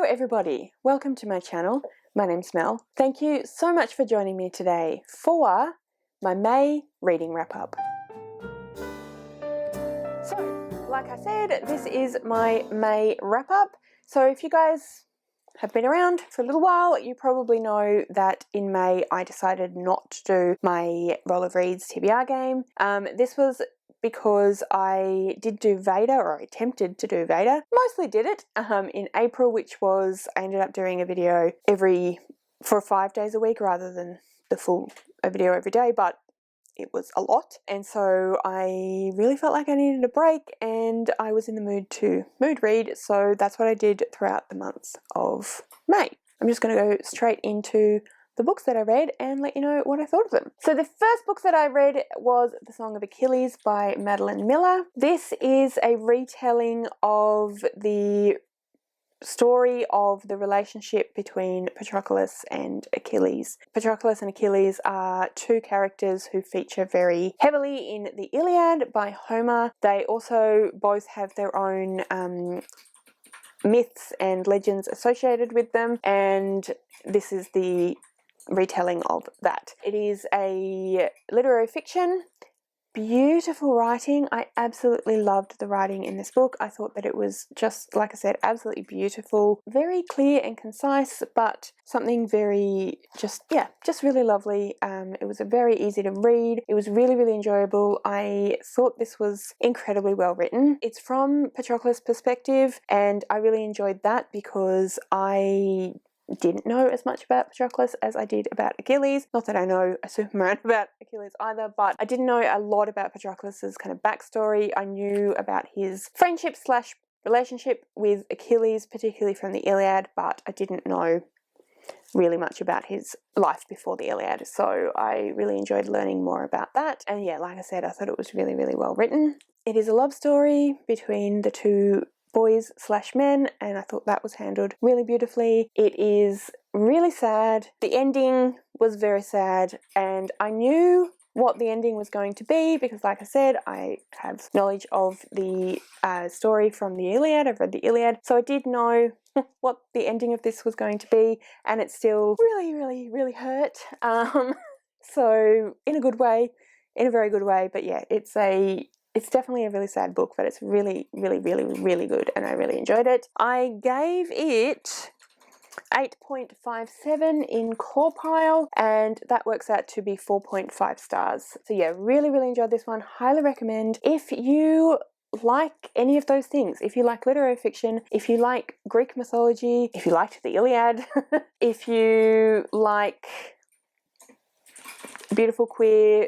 everybody, welcome to my channel. My name's Mel. Thank you so much for joining me today for my May reading wrap-up. So, like I said, this is my May wrap-up. So if you guys have been around for a little while, you probably know that in May I decided not to do my Roll of Reeds TBR game. This was because I did do Vader, or I attempted to do Vader. Mostly did it in April, which was, I ended up doing a video for 5 days a week rather than the full video every day, but it was a lot. And so I really felt like I needed a break and I was in the mood to mood read. So that's what I did throughout the months of May. I'm just going to go straight into the books that I read and let you know what I thought of them. So the first book that I read was The Song of Achilles by Madeline Miller. This is a retelling of the story of the relationship between Patroclus and Achilles. Patroclus and Achilles are two characters who feature very heavily in the Iliad by Homer. They also both have their own myths and legends associated with them, and this is the retelling of that. It is a literary fiction. Beautiful writing. I absolutely loved the writing in this book. I thought that it was just, like I said, absolutely beautiful. Very clear and concise, but something very, just really lovely. It was very easy to read. It was really, really enjoyable. I thought this was incredibly well written. It's from Patroclus' perspective, and I really enjoyed that because I didn't know as much about Patroclus as I did about Achilles. Not that I know a super amount about Achilles either, but I didn't know a lot about Patroclus' kind of backstory. I knew about his friendship / relationship with Achilles, particularly from the Iliad, but I didn't know really much about his life before the Iliad. So I really enjoyed learning more about that. And yeah, like I said, I thought it was really, really well written. It is a love story between the two boys / men, and I thought that was handled really beautifully. It is really sad. The ending was very sad, and I knew what the ending was going to be because, like I said, I have knowledge of the story from the Iliad. I've read the Iliad, so I did know what the ending of this was going to be, and it still really, really, really hurt. So in a good way, in a very good way, but yeah, it's definitely a really sad book, but it's really, really, really, really good, and I really enjoyed it. I gave it 8.57 in core pile, and that works out to be 4.5 stars. So yeah, really, really enjoyed this one. Highly recommend. If you like any of those things, if you like literary fiction, if you like Greek mythology, if you liked the Iliad, if you like beautiful queer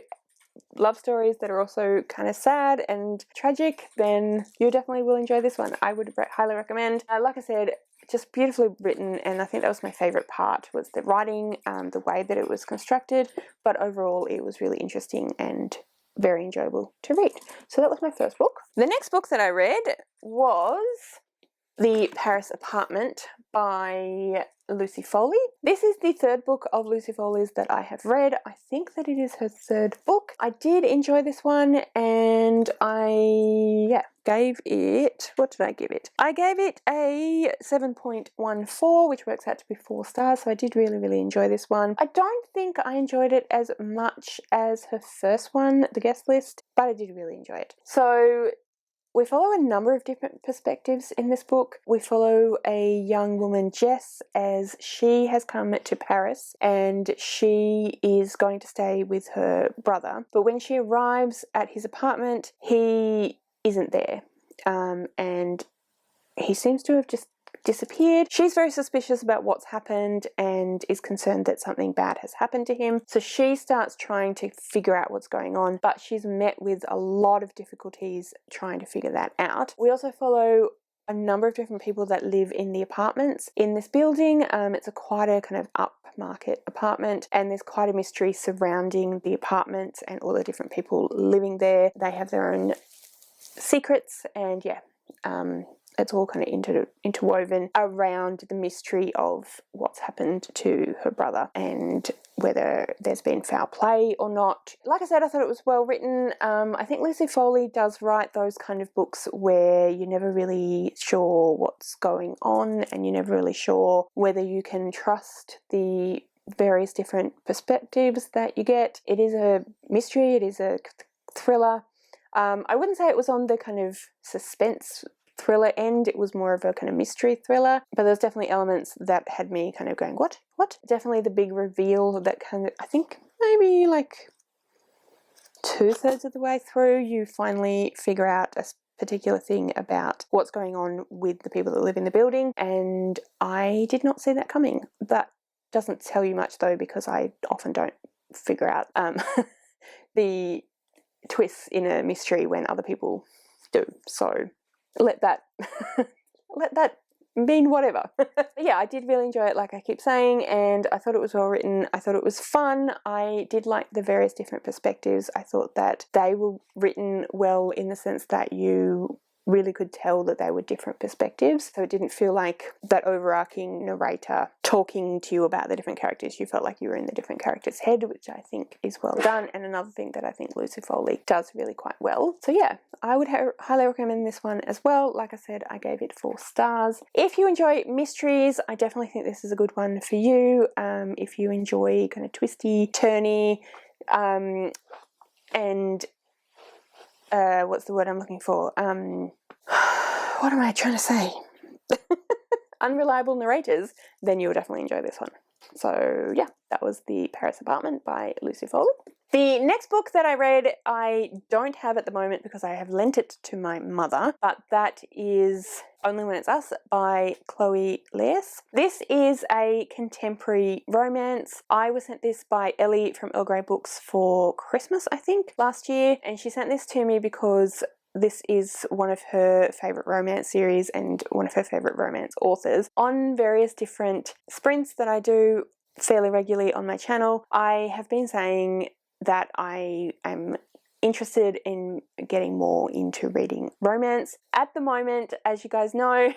love stories that are also kind of sad and tragic, then you definitely will enjoy this one. I would highly recommend. Like I said, just beautifully written, and I think that was my favourite part, was the writing, the way that it was constructed, but overall it was really interesting and very enjoyable to read. So that was my first book. The next book that I read was The Paris Apartment by Lucy Foley. This is the third book of Lucy Foley's that I have read. I think that it is her third book. I did enjoy this one, and I gave it, what did I give it? I gave it a 7.14, which works out to be 4 stars, so I did really, really enjoy this one. I don't think I enjoyed it as much as her first one, The Guest List, but I did really enjoy it. So we follow a number of different perspectives in this book. We follow a young woman, Jess, as she has come to Paris and she is going to stay with her brother. But when she arrives at his apartment, he isn't there. And he seems to have just disappeared. She's very suspicious about what's happened and is concerned that something bad has happened to him. So she starts trying to figure out what's going on, but she's met with a lot of difficulties trying to figure that out. We also follow a number of different people that live in the apartments in this building. It's quite a kind of upmarket apartment, and there's quite a mystery surrounding the apartments and all the different people living there. They have their own secrets, and it's all kind of interwoven around the mystery of what's happened to her brother and whether there's been foul play or not. Like I said, I thought it was well written. I think Liese Foley does write those kind of books where you're never really sure what's going on and you're never really sure whether you can trust the various different perspectives that you get. It is a mystery, it is a thriller. I wouldn't say it was on the kind of suspense thriller end, it was more of a kind of mystery thriller, but there's definitely elements that had me kind of going, what? Definitely the big reveal that kind of, I think maybe like 2/3 of the way through, you finally figure out a particular thing about what's going on with the people that live in the building, and I did not see that coming. That doesn't tell you much though, because I often don't figure out the twists in a mystery when other people do, so let that mean whatever. But yeah, I did really enjoy it, like I keep saying, and I thought it was well written. I thought it was fun. I did like the various different perspectives. I thought that they were written well in the sense that you really could tell that they were different perspectives, so it didn't feel like that overarching narrator talking to you about the different characters. You felt like you were in the different characters' head, which I think is well done, and another thing that I think Liese Foley does really quite well. So yeah, I would highly recommend this one as well. Like I said, I gave it 4 stars. If you enjoy mysteries, I definitely think this is a good one for you. If you enjoy kind of twisty, turny, and what's the word I'm looking for? What am I trying to say? Unreliable narrators, then you'll definitely enjoy this one. So yeah, that was The Paris Apartment by Liese Foley. The next book that I read, I don't have at the moment because I have lent it to my mother, but that is Only When It's Us by Chloe Liese. This is a contemporary romance. I was sent this by Ellie from Earl Grey Books for Christmas, I think, last year, and she sent this to me because this is one of her favourite romance series and one of her favourite romance authors. On various different sprints that I do fairly regularly on my channel, I have been saying that I am interested in getting more into reading romance. At the moment, as you guys know,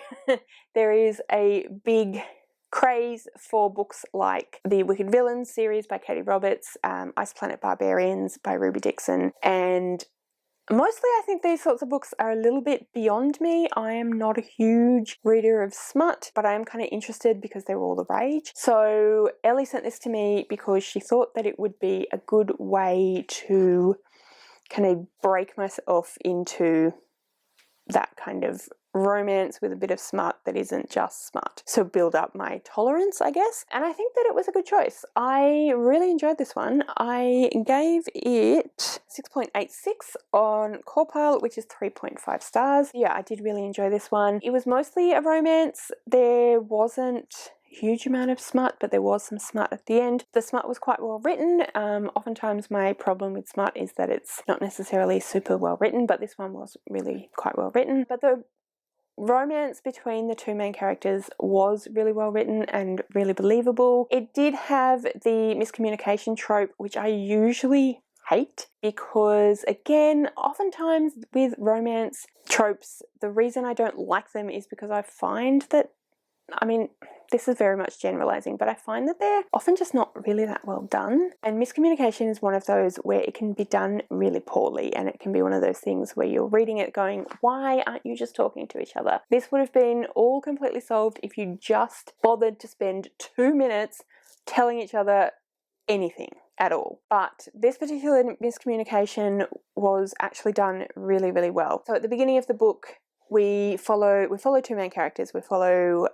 there is a big craze for books like the Wicked Villains series by Katie Roberts, Ice Planet Barbarians by Ruby Dixon, and mostly I think these sorts of books are a little bit beyond me. I am not a huge reader of smut, but I am kind of interested because they're all the rage. So Ellie sent this to me because she thought that it would be a good way to kind of break myself into that kind of romance with a bit of smut that isn't just smut. So build up my tolerance, I guess. And I think that it was a good choice. I really enjoyed this one. I gave it 6.86 on Corpile, which is 3.5 stars. Yeah, I did really enjoy this one. It was mostly a romance. There wasn't huge amount of smut, but there was some smut at the end. The smut was quite well written. Oftentimes my problem with smut is that it's not necessarily super well written, but this one was really quite well written. But the romance between the two main characters was really well written and really believable. It did have the miscommunication trope, which I usually hate because, again, oftentimes with romance tropes, the reason I don't like them is because I find that, I mean, this is very much generalizing, but I find that they're often just not really that well done. And miscommunication is one of those where it can be done really poorly, and it can be one of those things where you're reading it going, why aren't you just talking to each other? This would have been all completely solved if you just bothered to spend 2 minutes telling each other anything at all. But this particular miscommunication was actually done really, really well. So at the beginning of the book, we follow 2 main characters. We follow,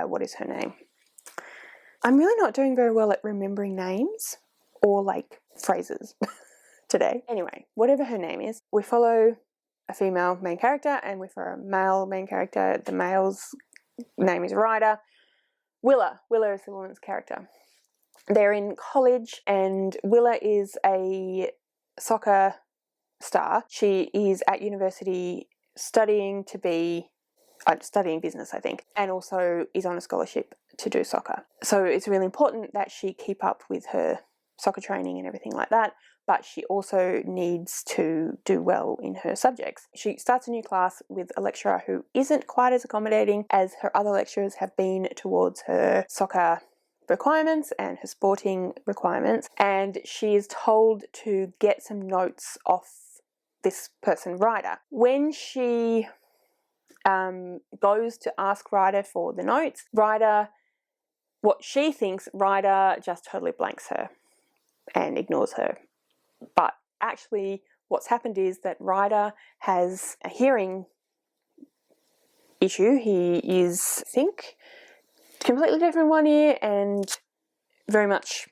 what is her name? I'm really not doing very well at remembering names or like phrases today. Anyway, whatever her name is, we follow a female main character and we follow a male main character. The male's name is Ryder. Willa is the woman's character. They're in college and Willa is a soccer star. She is at university studying business, I think, and also is on a scholarship to do soccer. So it's really important that she keep up with her soccer training and everything like that, but she also needs to do well in her subjects. She starts a new class with a lecturer who isn't quite as accommodating as her other lecturers have been towards her soccer requirements and her sporting requirements, and she is told to get some notes off this person, Ryder. When she goes to ask Ryder for the notes, what she thinks, Ryder just totally blanks her and ignores her. But actually what's happened is that Ryder has a hearing issue. He is, I think, completely deaf in one ear and very much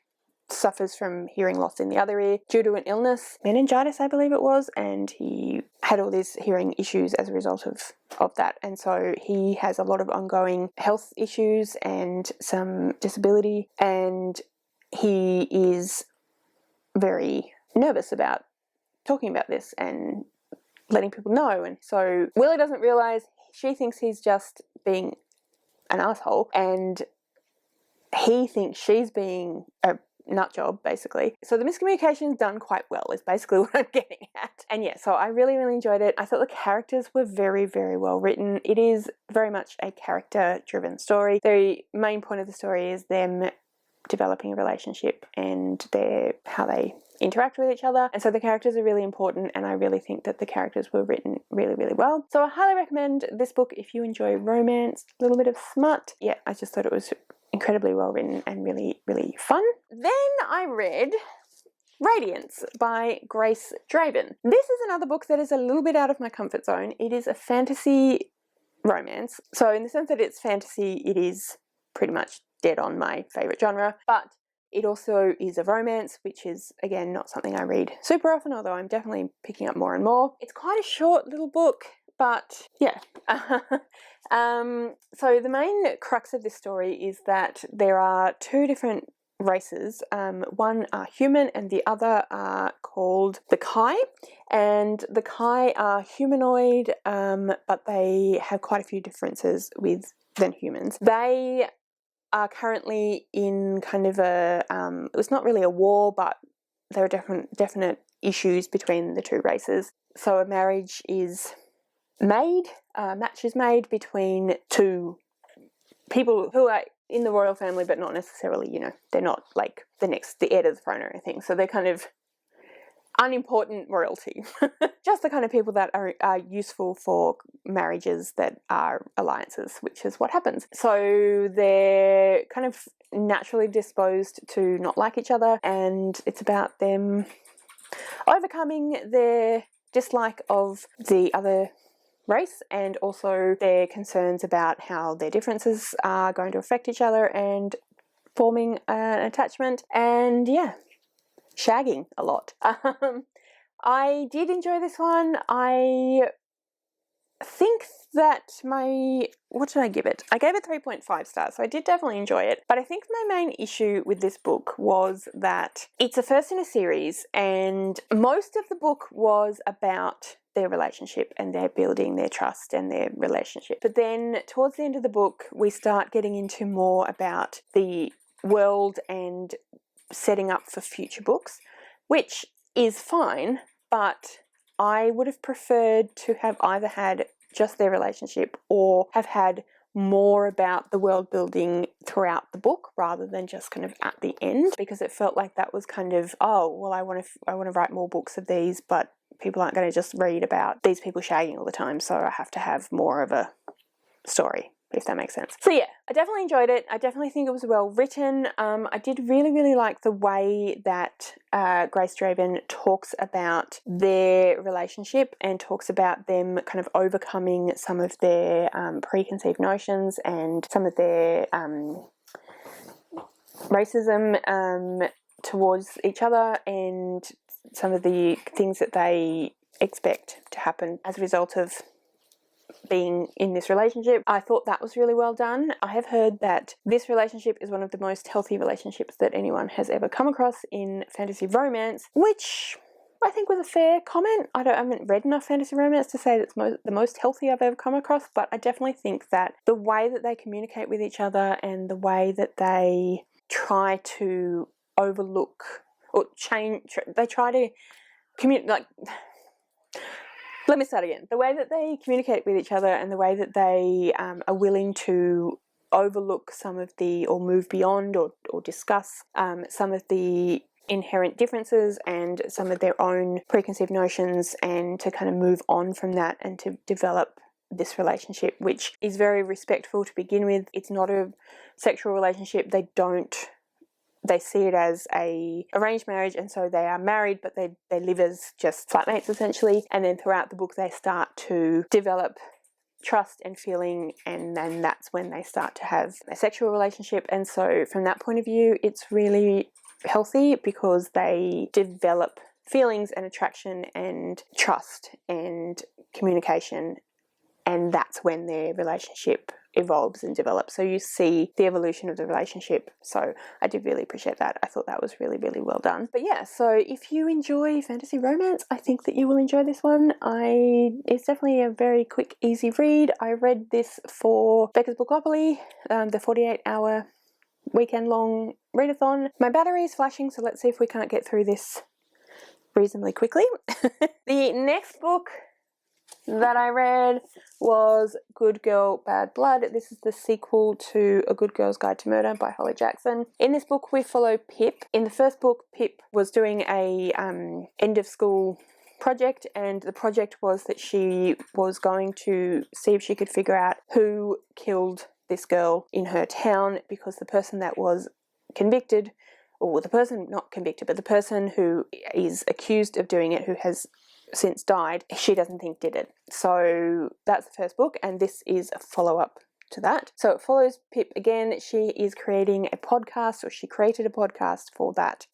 suffers from hearing loss in the other ear due to an illness, meningitis I believe it was, and he had all these hearing issues as a result of that, and so he has a lot of ongoing health issues and some disability, and he is very nervous about talking about this and letting people know. And so Willie doesn't realise, she thinks he's just being an asshole, and he thinks she's being a nut job, basically. So the miscommunication is done quite well, is basically what I'm getting at. And yeah, so I really, really enjoyed it. I thought the characters were very, very well written. It is very much a character-driven story. The main point of the story is them developing a relationship and how they interact with each other, and so the characters are really important, and I really think that the characters were written really, really well. So I highly recommend this book if you enjoy romance, a little bit of smut. Yeah, I just thought it was incredibly well written and really, really fun. Then I read Radiance by Grace Draven. This is another book that is a little bit out of my comfort zone. It is a fantasy romance. So in the sense that it's fantasy, it is pretty much dead on my favourite genre, but it also is a romance, which is, again, not something I read super often, although I'm definitely picking up more and more. It's quite a short little book, but yeah. So the main crux of this story is that there are two different races. One are human and the other are called the Kai, and the Kai are humanoid, but they have quite a few differences than humans. They are currently in kind of a, it was not really a war, but there are definite issues between the two races. So a match is made between two people who are in the royal family, but not necessarily, they're not like the heir to the throne or anything. So they're kind of unimportant royalty. Just the kind of people that are useful for marriages that are alliances, which is what happens. So they're kind of naturally disposed to not like each other, and it's about them overcoming their dislike of the other race and also their concerns about how their differences are going to affect each other and forming an attachment, and yeah, shagging a lot. I did enjoy this one. I think that what did I give it? I gave it 3.5 stars, so I did definitely enjoy it. But I think my main issue with this book was that it's a first in a series, and most of the book was about their relationship and they're building their trust and their relationship. But then towards the end of the book, we start getting into more about the world and setting up for future books, which is fine, but I would have preferred to have either had just their relationship or have had more about the world building throughout the book rather than just kind of at the end, because it felt like that was kind of, oh, well, I want to write more books of these, but people aren't going to just read about these people shagging all the time, so I have to have more of a story, if that makes sense. So yeah, I definitely enjoyed it. I definitely think it was well written. I did really, really like the way that Grace Draven talks about their relationship and talks about them kind of overcoming some of their preconceived notions and some of their racism towards each other and some of the things that they expect to happen as a result of being in this relationship. I thought that was really well done. I have heard that this relationship is one of the most healthy relationships that anyone has ever come across in fantasy romance, which I think was a fair comment. I haven't read enough fantasy romance to say that's the most healthy I've ever come across, but I definitely think that the way that they communicate with each other and the way that they try to overlook or change, they try to communicate, like, let me start again. The way that they communicate with each other and the way that they are willing to overlook some of the, or move beyond, or discuss some of the inherent differences and some of their own preconceived notions, and to kind of move on from that and to develop this relationship, which is very respectful to begin with. It's not a sexual relationship. They see it as a arranged marriage, and so they are married, but they live as just flatmates essentially. And then throughout the book they start to develop trust and feeling, and then that's when they start to have a sexual relationship. And so from that point of view, it's really healthy because they develop feelings and attraction and trust and communication, and that's when their relationship evolves and develops. So you see the evolution of the relationship. So I did really appreciate that. I thought that was really, really well done. But yeah, so if you enjoy fantasy romance, I think that you will enjoy this one. It's definitely a very quick, easy read. I read this for Becca's Bookopoly, the 48-hour weekend-long readathon. My battery is flashing, so let's see if we can't get through this reasonably quickly. The next book that I read was Good Girl, Bad Blood. This is the sequel to A Good Girl's Guide to Murder by Holly Jackson. In this book we follow Pip. In the first book, Pip was doing a end of school project, and the project was that she was going to see if she could figure out who killed this girl in her town, because the person that was convicted, or the person not convicted, but the person who is accused of doing it, who has since died, she doesn't think did it. So that's the first book, and this is a follow-up to that. So it follows Pip again. She is creating a podcast, or she created a podcast for that,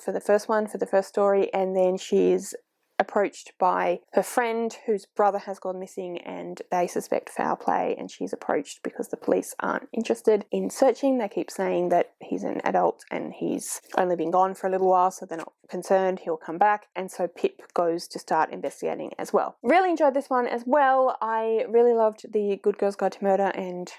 for the first one, for the first story, and then she is approached by her friend whose brother has gone missing, and they suspect foul play, and she's approached because the police aren't interested in searching. They keep saying that he's an adult and he's only been gone for a little while, so they're not concerned, he'll come back. And so Pip goes to start investigating as well. Really enjoyed this one as well. I really loved the Good Girl's Guide to Murder, and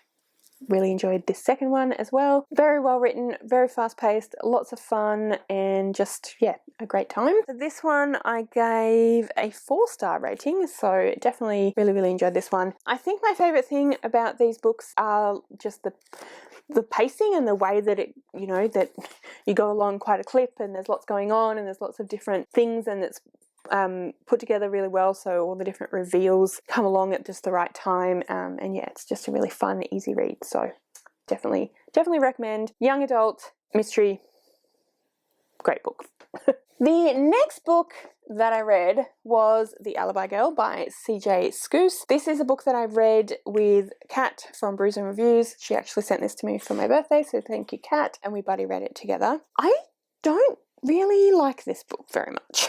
really enjoyed this second one as well. Very well written, very fast paced, lots of fun, and just, yeah, a great time. So this one I gave a 4-star rating, so definitely really, really enjoyed this one. I think my favourite thing about these books are just the pacing and the way that it, that you go along quite a clip, and there's lots going on, and there's lots of different things, and it's put together really well, so all the different reveals come along at just the right time, and yeah, it's just a really fun, easy read. So definitely recommend. Young adult mystery, great book. The next book that I read was The Alibi Girl by CJ Skuse. This is a book that I read with Kat from Brews and Reviews. She actually sent this to me for my birthday, so thank you, Kat, and we buddy read it together. I don't really like this book very much.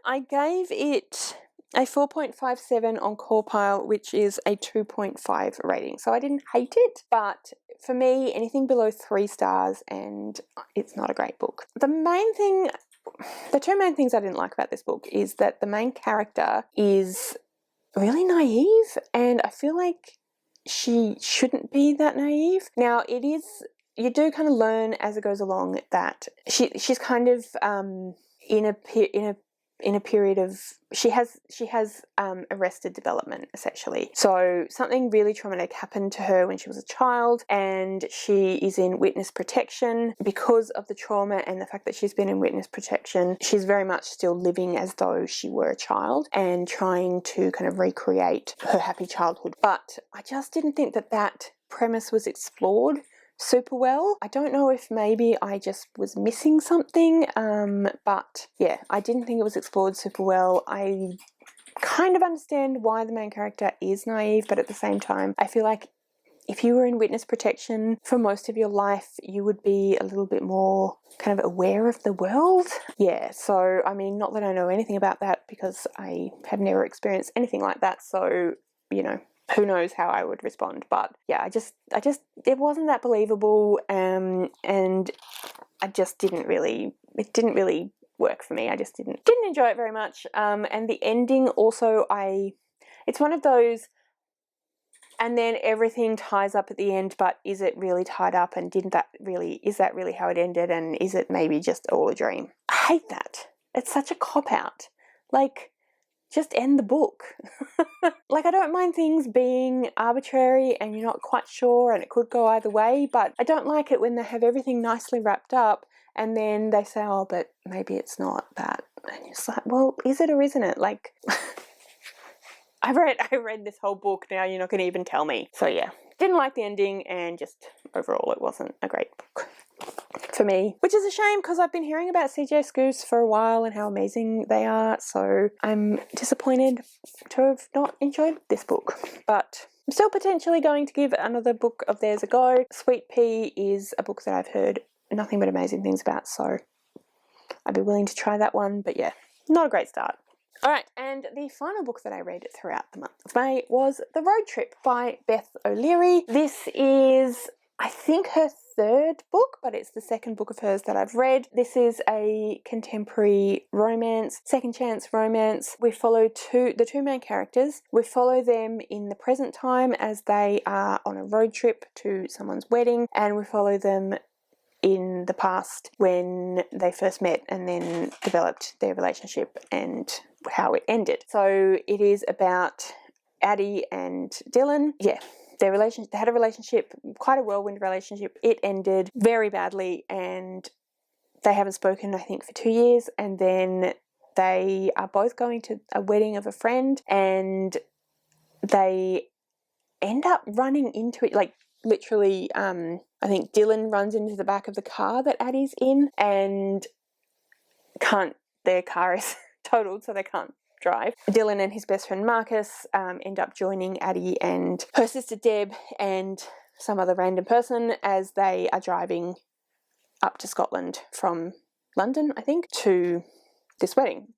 I gave it a 4.57 on Corepile, which is a 2.5 rating. So I didn't hate it, but for me, anything below 3 stars and it's not a great book. The two main things I didn't like about this book is that the main character is really naive, and I feel like she shouldn't be that naive. Now, you do kind of learn as it goes along that she's kind of in a period of, she has arrested development, essentially. So something really traumatic happened to her when she was a child, and she is in witness protection. Because of the trauma and the fact that she's been in witness protection, she's very much still living as though she were a child and trying to kind of recreate her happy childhood. But I just didn't think that premise was explored super well. I don't know if maybe I just was missing something, but yeah, I didn't think it was explored super well. I kind of understand why the main character is naive, but at the same time, I feel like if you were in witness protection for most of your life, you would be a little bit more kind of aware of the world. Yeah, so I mean, not that I know anything about that because I have never experienced anything like that, so who knows how I would respond. But yeah, it wasn't that believable, and I just didn't really work for me. I just didn't enjoy it very much. And the ending also, it's one of those and then everything ties up at the end, but is it really tied up, and is that really how it ended, and is it maybe just all a dream? I hate that. It's such a cop-out. Like, just end the book. Like, I don't mind things being arbitrary and you're not quite sure and it could go either way, but I don't like it when they have everything nicely wrapped up and then they say, oh, but maybe it's not that. And you're just like, well, is it or isn't it? Like, I read this whole book, now you're not going to even tell me. So yeah, didn't like the ending, and just overall it wasn't a great book for me, which is a shame because I've been hearing about CJ Skuse for a while and how amazing they are, so I'm disappointed to have not enjoyed this book, but I'm still potentially going to give another book of theirs a go. Sweet Pea is a book that I've heard nothing but amazing things about, so I'd be willing to try that one, but yeah, not a great start. Alright, and the final book that I read throughout the month of May was The Road Trip by Beth O'Leary. This is, I think, her third book, but it's the second book of hers that I've read. This is a contemporary romance, second chance romance. We follow the two main characters. We follow them in the present time as they are on a road trip to someone's wedding, and we follow them in the past when they first met and then developed their relationship and how it ended. So it is about Addie and Dylan. Yeah, they had a relationship, quite a whirlwind relationship. It ended very badly and they haven't spoken, I think, for 2 years, and then they are both going to a wedding of a friend and they end up running into it, like literally, I think Dylan runs into the back of the car that Addie's in and their car is totaled, so they can't drive. Dylan and his best friend Marcus end up joining Addie and her sister Deb and some other random person as they are driving up to Scotland from London, I think, to this wedding.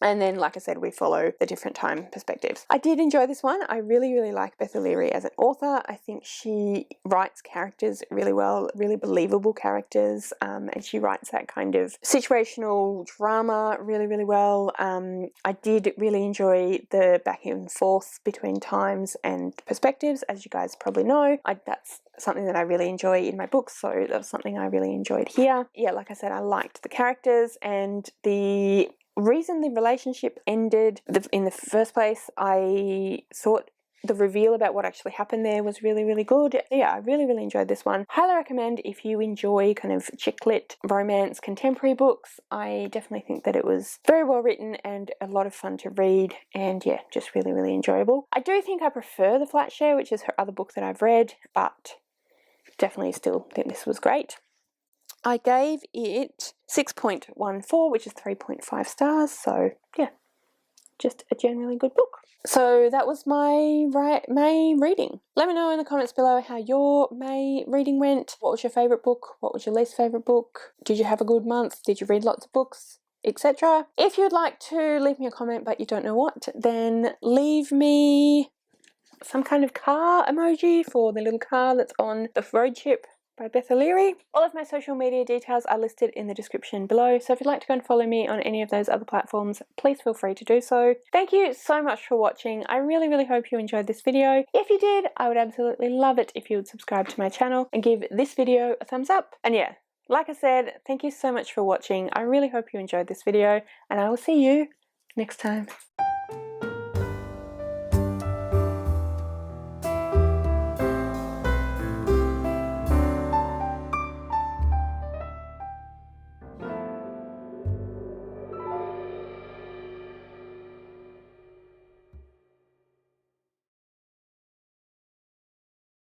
And then, like I said, we follow the different time perspectives. I did enjoy this one. I really, really like Beth O'Leary as an author. I think she writes characters really well, really believable characters, and she writes that kind of situational drama really, really well. I did really enjoy the back and forth between times and perspectives, as you guys probably know. That's something that I really enjoy in my books, so that was something I really enjoyed here. Yeah, like I said, I liked the characters, and the reason the relationship ended in the first place, I thought the reveal about what actually happened there was really, really good. Yeah, I really, really enjoyed this one. Highly recommend if you enjoy kind of chick lit, romance, contemporary books. I definitely think that it was very well written and a lot of fun to read, and yeah, just really, really enjoyable. I do think I prefer The Flat Share, which is her other book that I've read, but definitely still think this was great. I gave it 6.14, which is 3.5 stars, so yeah, just a generally good book. So that was my May reading. Let me know in the comments below how your May reading went. What was your favourite book? What was your least favourite book? Did you have a good month? Did you read lots of books? Etc. If you'd like to leave me a comment but you don't know what, then leave me some kind of car emoji for the little car that's on The Road Trip by Beth O'Leary. All of my social media details are listed in the description below, so if you'd like to go and follow me on any of those other platforms, please feel free to do so. Thank you so much for watching. I really, really hope you enjoyed this video. If you did, I would absolutely love it if you would subscribe to my channel and give this video a thumbs up. And yeah, like I said, thank you so much for watching. I really hope you enjoyed this video, and I will see you next time.